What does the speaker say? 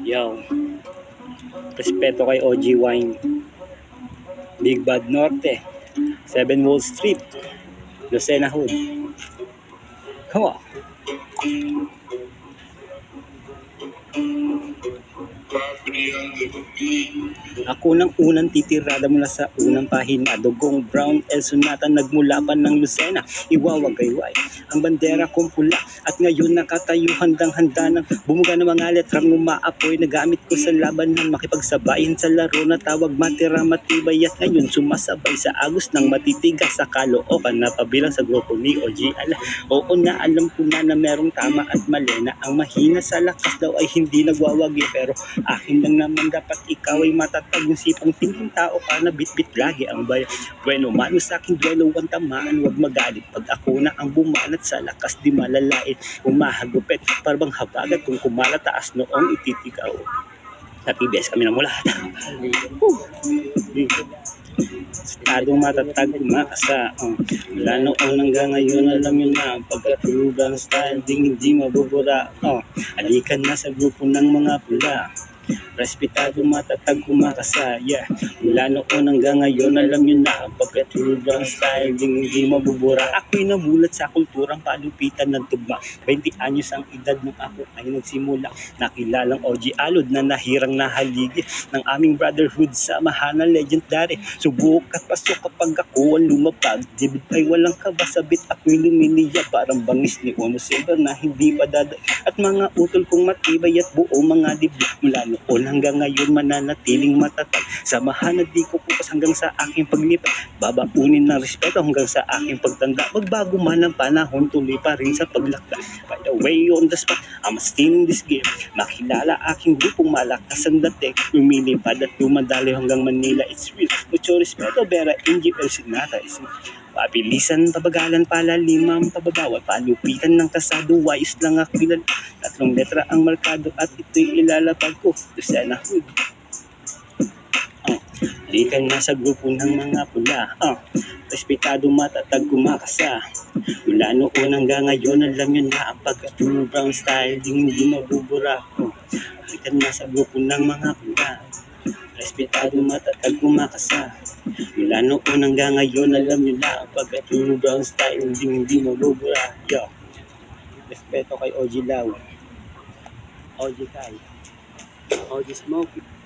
Yo, respeto kay OG Wine, Big Bad Norte, 7 Wall Street, Lucena Hood. Come on. Ako nang unang titirada mula sa unang pahina. Dugong brown, El Sonata, nagmula pa ng Lucena. Iwawagayway, ang bandera kong pula. At ngayon nakatayo handang-handa ng bumuga ng mga letrang umaapoy. Nagamit ko sa labanan, makipagsabayin sa laro na tawag matira matibay. At ngayon sumasabay sa agos ng matitigas sa Caloocan na pabilang sa grupo ni OG. Oo na, alam ko na merong tama at mali, na ang mahina sa lakas daw ay hindi nagwawagi. Pero akin lang naman dapat ikaw ay matatag, yung sipang tingin tao ka na bitbit lagi ang bayan. Bueno, mano sa aking duelo, ang tamaan, wag magalit. Pag ako na ang bumanat sa lakas, di malalait. Umahagupit, parang habagat kung kumalataas noong ititigaw. Sa TBS kami na mula. Estadong matatag, makasa. Wala noon hanggang ngayon, alam nyo na. Pagkatulog ang style, hindi mabubura. Alikan na sa grupo ng mga pula. Respetado, matatag, kumakasa. Yeah. Mula noon hanggang ngayon, alam nyo na. Pagkatulog ang style, hindi mabubura. Ako'y namulat sa kulturang palupitan ng tugma. 20 anyos ang edad nung ako ay nagsimula. Nakilalang OG Alod na nahirang nahaligi ng aming brotherhood sa mahana legendary. Subok at pasok kapag ako ang lumapag. Dibid ay walang kabasabit, ako'y lumiliya. Parang bangis ni Ono Silver na hindi padaday. At mga utol kong matibay at buo mga dibdib. Mula noon hanggang ngayon mananatiling matatag. Samahan na di ko pupas hanggang sa aking paglipat. Babaunin ng respeto hanggang sa aking pagtanda. Magbago man ang panahon, tuloy pa rin sa paglakda. By the way, on the spot, I'm still in this game. Makilala aking grupong malakas ang dating. Lumilipad at dumadaloy hanggang Manila. It's real. Mucho respeto, Vera, Ingy, El Sinata. Pabilisan, pabagalan, palaliman, pababawal, palupitan ng kasado, wais lang akbilan. 3 letra ang markado at ito'y ilalapag ko. Lucena Hood. Likan na sa grupo ng mga pula. Respetado, matatag, kumakasa. Mula noon hanggang ngayon, alam nyo na ang pagkatulog brown style, hindi mabubura. Likan na sa grupo ng mga pula. Respetado, matatag, kumakasa. Mula noon hanggang ngayon, alam nyo na ang pagkatulog brown style, hindi mabubura. Yo, respeto kay OG Law, OG Kai, OG Smokey.